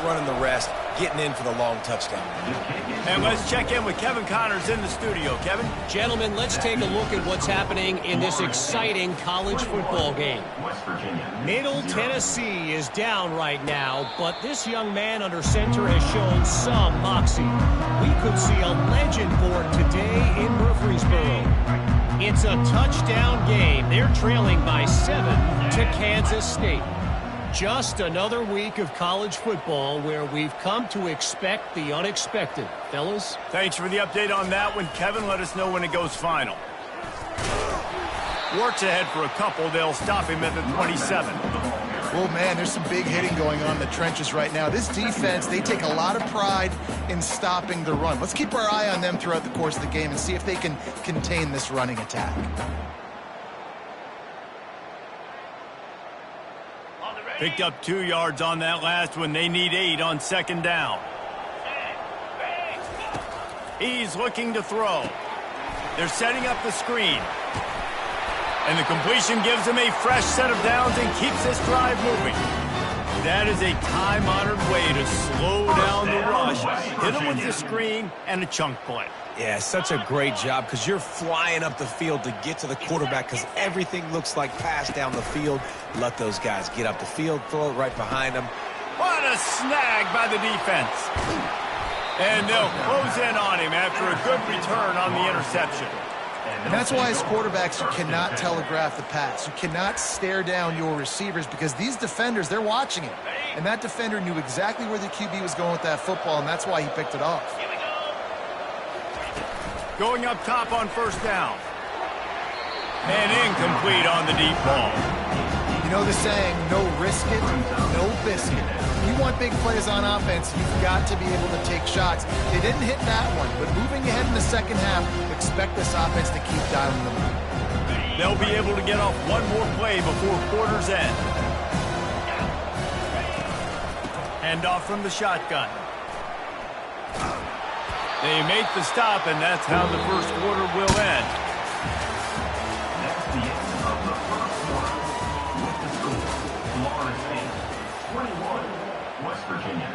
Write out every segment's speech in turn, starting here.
outrunning the rest, getting in for the long touchdown. And let's check in with Kevin Connors in the studio. Kevin? Gentlemen, let's take a look at what's happening in this exciting college football game. Middle Tennessee is down right now, but this young man under center has shown some moxie. We could see a legend born today in Murfreesboro. It's a touchdown game. They're trailing by 7 to Kansas State. Just another week of college football where we've come to expect the unexpected. Fellas? Thanks for the update on that one, Kevin. Let us know when it goes final. Works ahead for a couple. They'll stop him at the 27. Well, man, there's some big hitting going on in the trenches right now. This defense, they take a lot of pride in stopping the run. Let's keep our eye on them throughout the course of the game and see if they can contain this running attack. Picked up 2 yards on that last one. They need 8 on second down. He's looking to throw. They're setting up the screen. And the completion gives him a fresh set of downs and keeps this drive moving. That is a time-honored way to slow down the rush, hit him with the screen, and a chunk play. Yeah, such a great job because you're flying up the field to get to the quarterback because everything looks like pass down the field. Let those guys get up the field, throw it right behind them. What a snag by the defense. And they'll close in on him after a good return on the interception. And that's why as quarterbacks, you cannot telegraph the pass. You cannot stare down your receivers because these defenders, they're watching it. And that defender knew exactly where the QB was going with that football, and that's why he picked it off. Going up top on first down. And incomplete on the deep ball. You know the saying, no risk it, no biscuit. If you want big plays on offense, you've got to be able to take shots. They didn't hit that one, but moving ahead in the second half, expect this offense to keep dialing them up. They'll be able to get off one more play before quarter's end. Hand off from the shotgun. They make the stop, and that's how the first quarter will end. That's the end of the first quarter. With the score, Florida State 21, West Virginia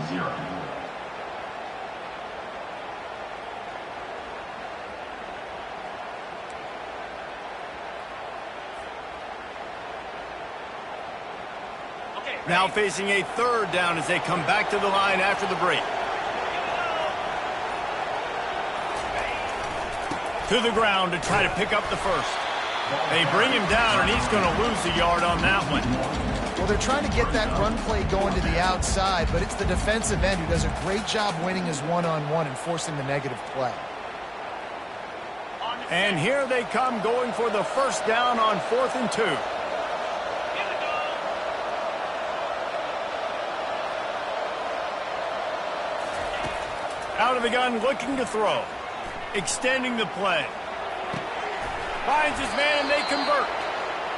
0. Now facing a third down as they come back to the line after the break. To the ground to try to pick up the first. They bring him down, and he's going to lose a yard on that one. Well, they're trying to get that run play going to the outside, but it's the defensive end who does a great job winning his one-on-one and forcing the negative play. And here they come going for the first down on 4th and 2. Out of the gun, looking to throw. Extending the play. Finds his man, they convert.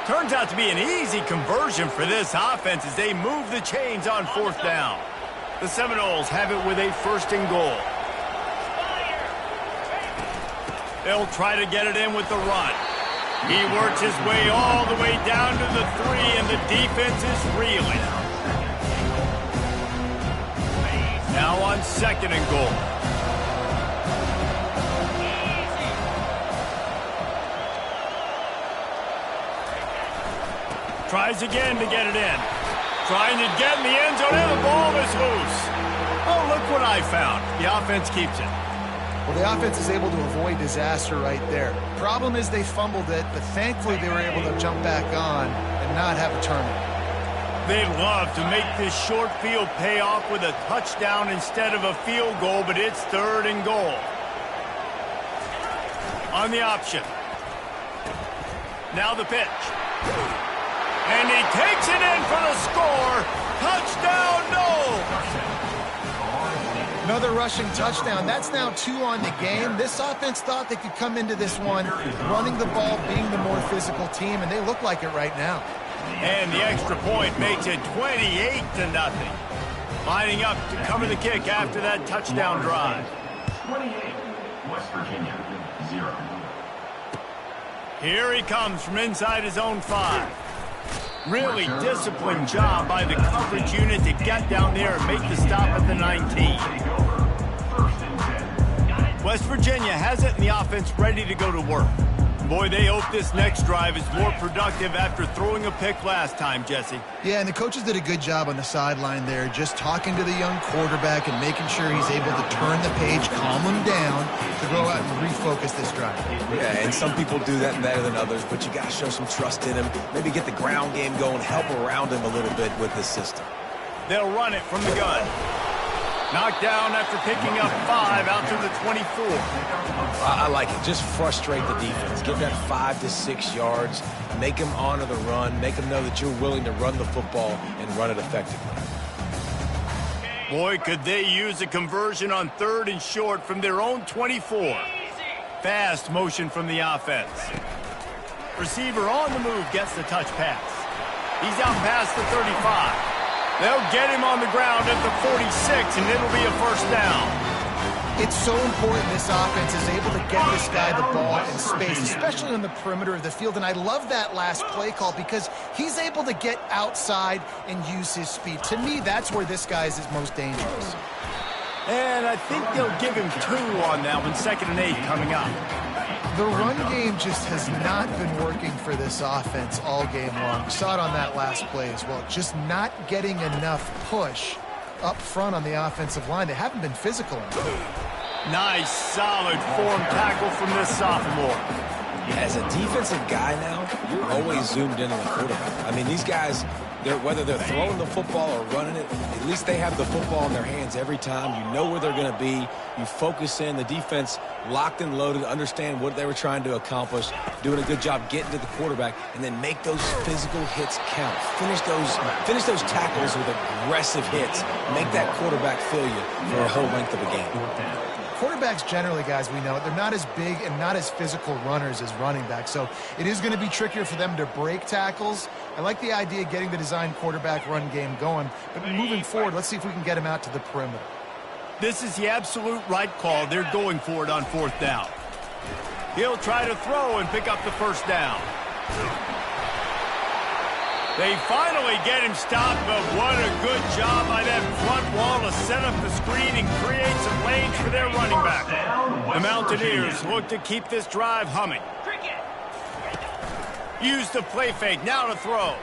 Turns out to be an easy conversion for this offense as they move the chains on 4th down. The Seminoles have it with a 1st and goal. They'll try to get it in with the run. He works his way all the way down to the 3, and the defense is reeling. Now on 2nd and goal. Tries again to get it in. Trying to get in the end zone, and the ball is loose. Oh, look what I found. The offense keeps it. Well, the offense is able to avoid disaster right there. Problem is they fumbled it, but thankfully they were able to jump back on and not have a turnover. They'd love to make this short field pay off with a touchdown instead of a field goal, but it's 3rd and goal. On the option. Now the pitch. And he takes it in for the score. Touchdown, no! Another rushing touchdown. That's now 2 on the game. This offense thought they could come into this one running the ball, being the more physical team, and they look like it right now. And the extra point makes it 28-0. Lining up to cover the kick after that touchdown drive. 28, West Virginia 0. Here he comes from inside his own 5. Really disciplined job by the coverage unit to get down there and make the stop at the 19. West Virginia has it in the offense ready to go to work. Boy, they hope this next drive is more productive after throwing a pick last time, Jesse. Yeah, and the coaches did a good job on the sideline there, just talking to the young quarterback and making sure he's able to turn the page, calm him down, to go out and refocus this drive. Yeah, and some people do that better than others, but you got to show some trust in him. Maybe get the ground game going, help around him a little bit with this system. They'll run it from the gun. Knocked down after picking up 5 out to the 24. I like it. Just frustrate the defense. Get that 5 to 6 yards. Make them honor the run. Make them know that you're willing to run the football and run it effectively. Boy, could they use a conversion on 3rd and short from their own 24. Fast motion from the offense. Receiver on the move gets the touch pass. He's out past the 35. They'll get him on the ground at the 46, and it'll be a first down. It's so important this offense is able to get this guy the ball in space, especially on the perimeter of the field. And I love that last play call because he's able to get outside and use his speed. To me, that's where this guy is most dangerous. And I think they'll give him 2 on that one, 2nd and 8 coming up. The run game just has not been working for this offense all game long. We saw it on that last play as well. Just not getting enough push up front on the offensive line. They haven't been physical enough. Nice, solid form tackle from this sophomore. As a defensive guy now, you're always zoomed in on the quarterback. I mean, these guys, whether they're throwing the football or running it, at least they have the football in their hands every time. You know where they're going to be. You focus in. The defense locked and loaded, understand what they were trying to accomplish, doing a good job getting to the quarterback, and then make those physical hits count. Finish those tackles with aggressive hits. Make that quarterback feel you for a whole length of a game. Quarterbacks generally, guys, we know, they're not as big and not as physical runners as running backs, so it is going to be trickier for them to break tackles. I like the idea of getting the design quarterback run game going, but moving forward, let's see if we can get him out to the perimeter. This is the absolute right call. They're going for it on 4th down. He'll try to throw and pick up the first down. They finally get him stopped, but what a good job by that front wall to set up the screen and create some lanes for their running back. The Mountaineers look to keep this drive humming. Use the play fake, now to throw.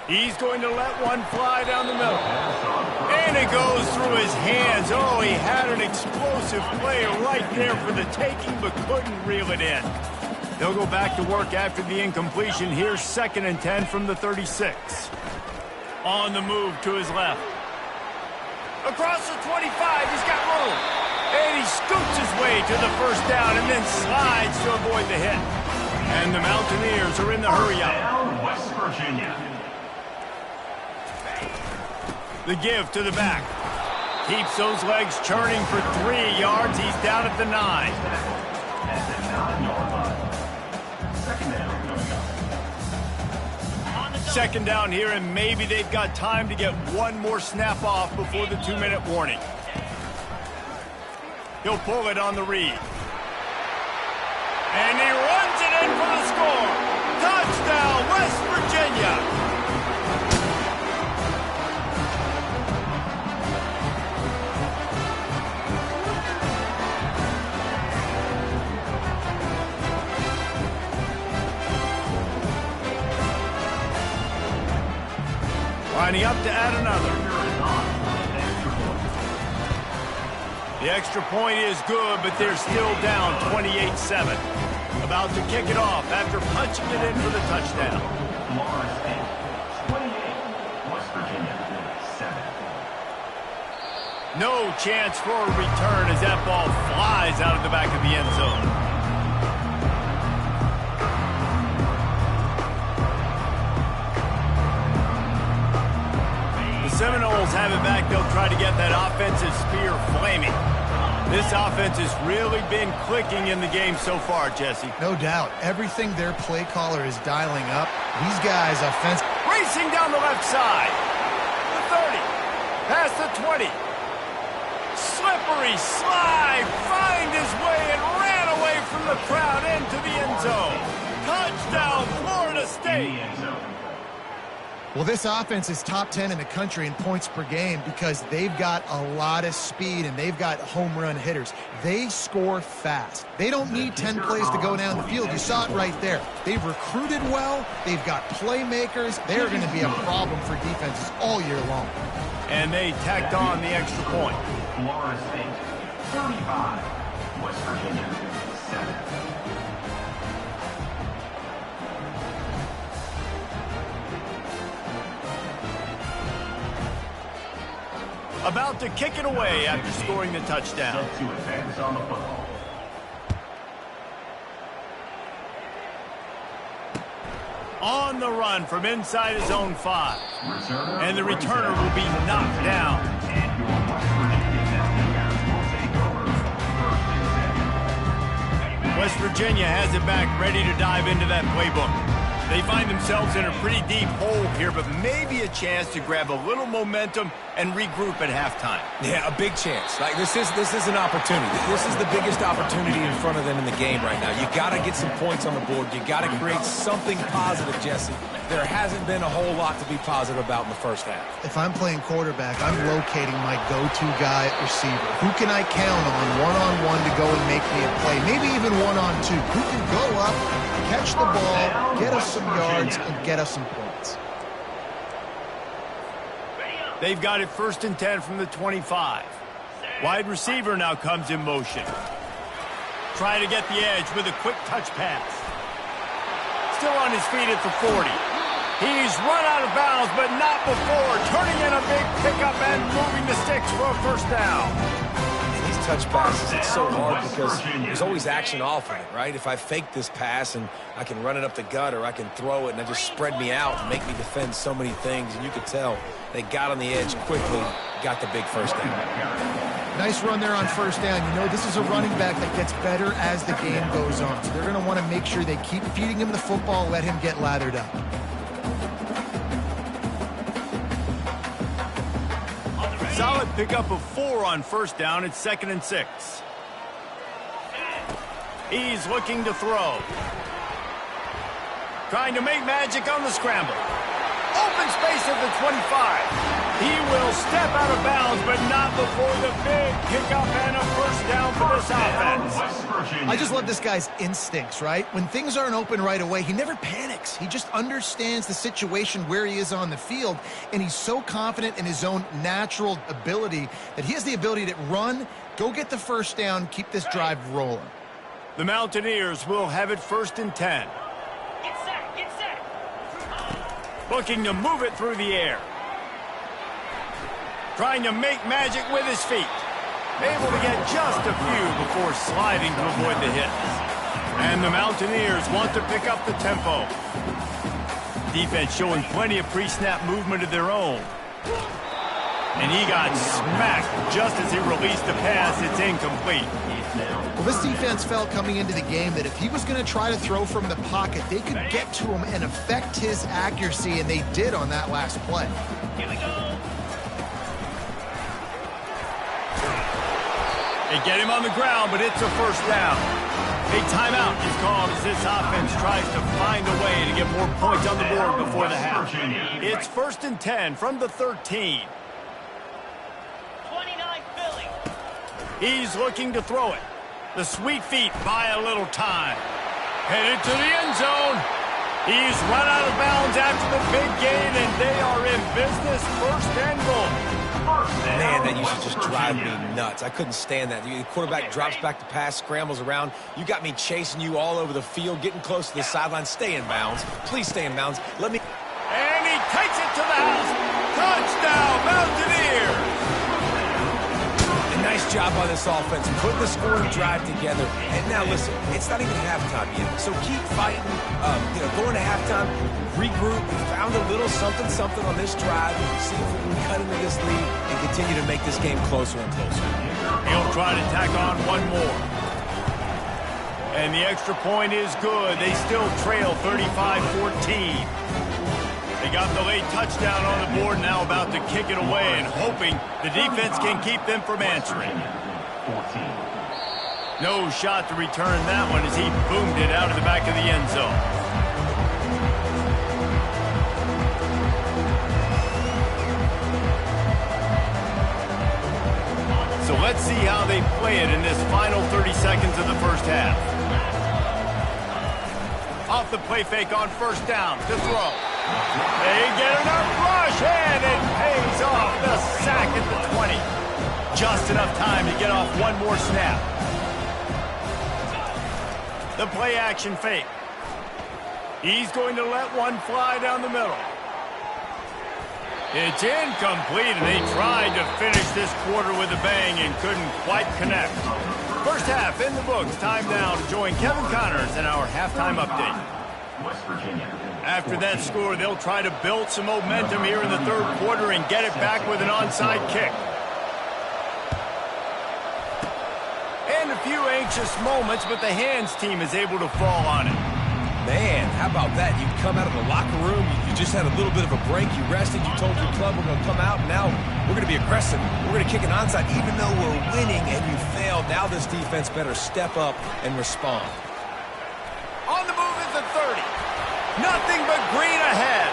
He's going to let one fly down the middle. And it goes through his hands. Oh, he had an explosive play right there for the taking, but couldn't reel it in. They'll go back to work after the incompletion. Here's 2nd and 10 from the 36. On the move to his left. Across the 25, he's got room. And he scoots his way to the first down and then slides to avoid the hit. And the Mountaineers are in the hurry-up. West Virginia. The give to the back. Keeps those legs churning for 3 yards. He's down at the 9. At the 9-yard line. 2nd down here, and maybe they've got time to get one more snap off before the 2-minute warning. He'll pull it on the read. And he runs it in for the score. Touchdown, West Virginia. Lining up to add another. The extra point is good, but they're still down 28-7. About to kick it off after punching it in for the touchdown. Florida State, 28. West Virginia, 7. No chance for a return as that ball flies out of the back of the end zone. Seminoles have it back. They'll try to get that offensive spear flaming. This offense has really been clicking in the game so far, Jesse. No doubt. Everything their play caller is dialing up, these guys offense. Racing down the left side. The 30. Past the 20. Slippery slide. Find his way and ran away from the crowd into the end zone. Touchdown, Florida State. Well, this offense is top 10 in the country in points per game because they've got a lot of speed and they've got home run hitters. They score fast. They don't need 10 plays to go down the field. You saw it right there. They've recruited well. They've got playmakers. They're going to be a problem for defenses all year long. And they tacked on the extra point. Florida State, 35. West Virginia, 7. About to kick it away after scoring the touchdown. Set to advance on the football. On the run from inside his own 5. Reserve And the returner will be knocked down. And your West Virginia defense will take over. First and 10. West Virginia has it back, ready to dive into that playbook. They find themselves in a pretty deep hole here, but maybe a chance to grab a little momentum and regroup at halftime. Yeah, a big chance. Like this is an opportunity. This is the biggest opportunity in front of them in the game right now. You got to get some points on the board. You got to create something positive, Jesse. There hasn't been a whole lot to be positive about in the first half. If I'm playing quarterback, I'm locating my go-to guy at receiver. Who can I count on one-on-one to go and make me a play? Maybe even one-on-two. Who can go up, catch the ball, get us some yards, and get us some points? They've got it 1st and 10 from the 25. Wide receiver now comes in motion. Trying to get the edge with a quick touch pass. Still on his feet at the 40. He's run out of bounds, but not before. Turning in a big pickup and moving the sticks for a first down. These touch passes, it's so hard because there's always action off of it, right? If I fake this pass and I can run it up the gut or I can throw it and it just spread me out and make me defend so many things, and you could tell they got on the edge quickly, got the big first down. Nice run there on first down. You know, this is a running back that gets better as the game goes on. So they're going to want to make sure they keep feeding him the football, let him get lathered up. Solid pickup of 4 on first down. It's 2nd and 6. He's looking to throw. Trying to make magic on the scramble. Open space at the 25. He will step out of bounds, but not before the big pickup and a first down for this offense. I just love this guy's instincts, right? When things aren't open right away, he never panics. He just understands the situation where he is on the field, and he's so confident in his own natural ability that he has the ability to run, go get the first down, keep this drive rolling. The Mountaineers will have it 1st and 10. Get set. Looking to move it through the air. Trying to make magic with his feet. Able to get just a few before sliding to avoid the hit. And the Mountaineers want to pick up the tempo. Defense showing plenty of pre-snap movement of their own. And he got smacked just as he released the pass. It's incomplete. Well, this defense felt coming into the game that if he was going to try to throw from the pocket, they could get to him and affect his accuracy, and they did on that last play. Here we go. They get him on the ground, but it's a first down. A timeout is called as this offense tries to find a way to get more points on the board before the half. It's 1st and 10 from the 13. 29 Philly. He's looking to throw it. The sweet feet buy a little time. Headed to the end zone. He's run out of bounds after the big gain, and they are in business. 1st and goal. Man, that used to just drive me nuts. I couldn't stand that. The quarterback drops back to pass, scrambles around. You got me chasing you all over the field, getting close to the sideline. Stay in bounds. Please stay in bounds. And he takes it to the house. Touchdown, Mountaineers. A nice job by this offense, putting the scoring drive together. And now listen, it's not even halftime yet, so keep fighting. Going to halftime, regroup. We found a little something on this drive. See if we can cut into this lead and continue to make this game closer and closer. He'll try to tack on one more. And the extra point is good. They still trail 35-14. They got the late touchdown on the board, now about to kick it away and hoping the defense can keep them from answering. No shot to return that one as he boomed it out of the back of the end zone. Let's see how they play it in this final 30 seconds of the first half. Off the play fake on first down to throw. They get enough rush, and it pays off. The sack at the 20. Just enough time to get off one more snap. The play action fake. He's going to let one fly down the middle. It's incomplete, and they tried to finish this quarter with a bang and couldn't quite connect. First half in the books. Time now to join Kevin Connors in our halftime update. West Virginia. After that score, they'll try to build some momentum here in the third quarter and get it back with an onside kick. And a few anxious moments, but the hands team is able to fall on it. Man, how about that? You come out of the locker room, you just had a little bit of a break, you rested, you told your club we're going to come out, and now we're going to be aggressive. We're going to kick an onside even though we're winning, and you failed. Now this defense better step up and respond. On the move at the 30. Nothing but green ahead.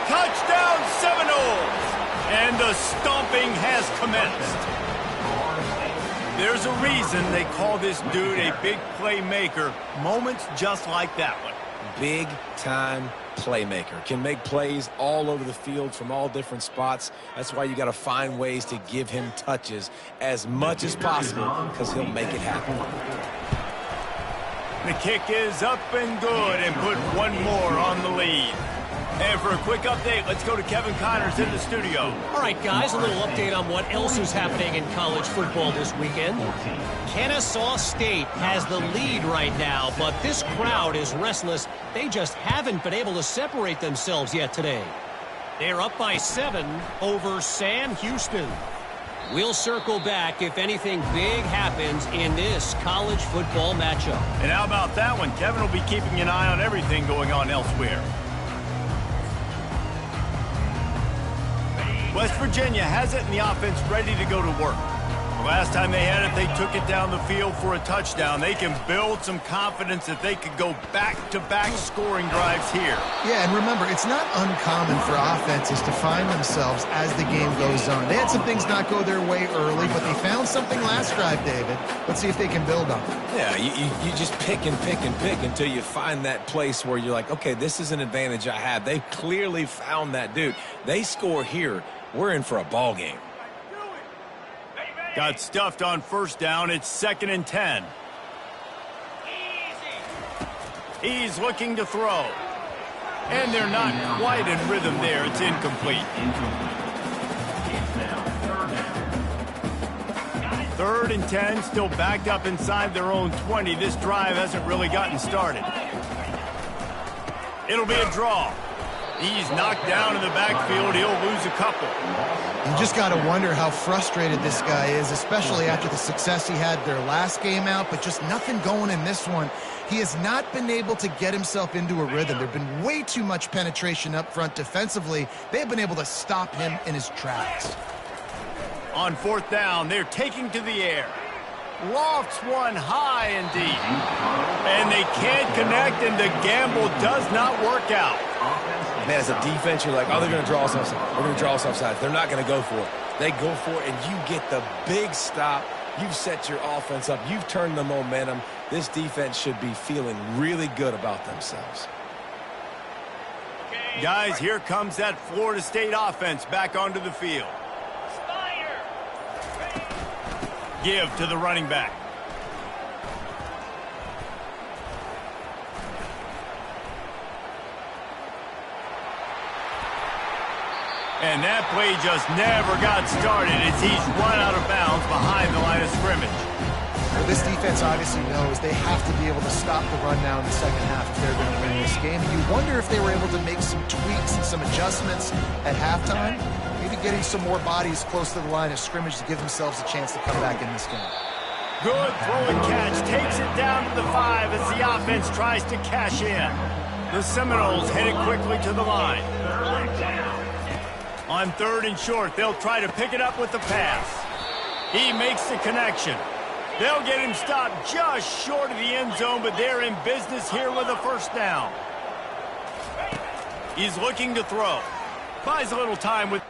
Touchdown Seminoles. And the stomping has commenced. There's a reason they call this dude a big playmaker. Moments just like that one. Big-time playmaker. Can make plays all over the field from all different spots. That's why you got to find ways to give him touches as much as possible because he'll make it happen. The kick is up and good and put one more on the lead. And for a quick update, let's go to Kevin Connors in the studio. All right, guys, a little update on what else is happening in college football this weekend. Kennesaw State has the lead right now, but this crowd is restless. They just haven't been able to separate themselves yet today. They're up by 7 over Sam Houston. We'll circle back if anything big happens in this college football matchup. And how about that one? Kevin will be keeping an eye on everything going on elsewhere. West Virginia has it in the offense ready to go to work. The last time they had it, they took it down the field for a touchdown. They can build some confidence that they could go back-to-back scoring drives here. Yeah, and remember, it's not uncommon for offenses to find themselves as the game goes on. They had some things not go their way early, but they found something last drive, David. Let's see if they can build on it. Yeah, you just pick and pick and pick until you find that place where you're like, okay, this is an advantage I have. They clearly found that dude. They score here. We're in for a ball game. Got stuffed on first down. It's 2nd and 10. He's looking to throw. And they're not quite in rhythm there. It's incomplete. It's now 3rd and 10, still backed up inside their own 20. This drive hasn't really gotten started. It'll be a draw. He's knocked down in the backfield. He'll lose a couple. You just got to wonder how frustrated this guy is, especially after the success he had their last game out, but just nothing going in this one. He has not been able to get himself into a rhythm. There have been way too much penetration up front defensively. They've been able to stop him in his tracks. On 4th down, they're taking to the air. Lofts one high and deep. And they can't connect, and the gamble does not work out. Man, as a defense, you're like, oh, they're going to draw us offside. We're going to draw us offside. They're not going to go for it. They go for it, and you get the big stop. You've set your offense up. You've turned the momentum. This defense should be feeling really good about themselves. Guys, here comes that Florida State offense back onto the field. Give to the running back. And that play just never got started as he's run out of bounds behind the line of scrimmage. Well, this defense obviously knows they have to be able to stop the run now in the second half if they're going to win this game. You wonder if they were able to make some tweaks and some adjustments at halftime, maybe getting some more bodies close to the line of scrimmage to give themselves a chance to come back in this game. Good throw and catch. Takes it down to the 5 as the offense tries to cash in. The Seminoles headed quickly to the line. On 3rd and short, they'll try to pick it up with the pass. He makes the connection. They'll get him stopped just short of the end zone, but they're in business here with a first down. He's looking to throw. Buys a little time with...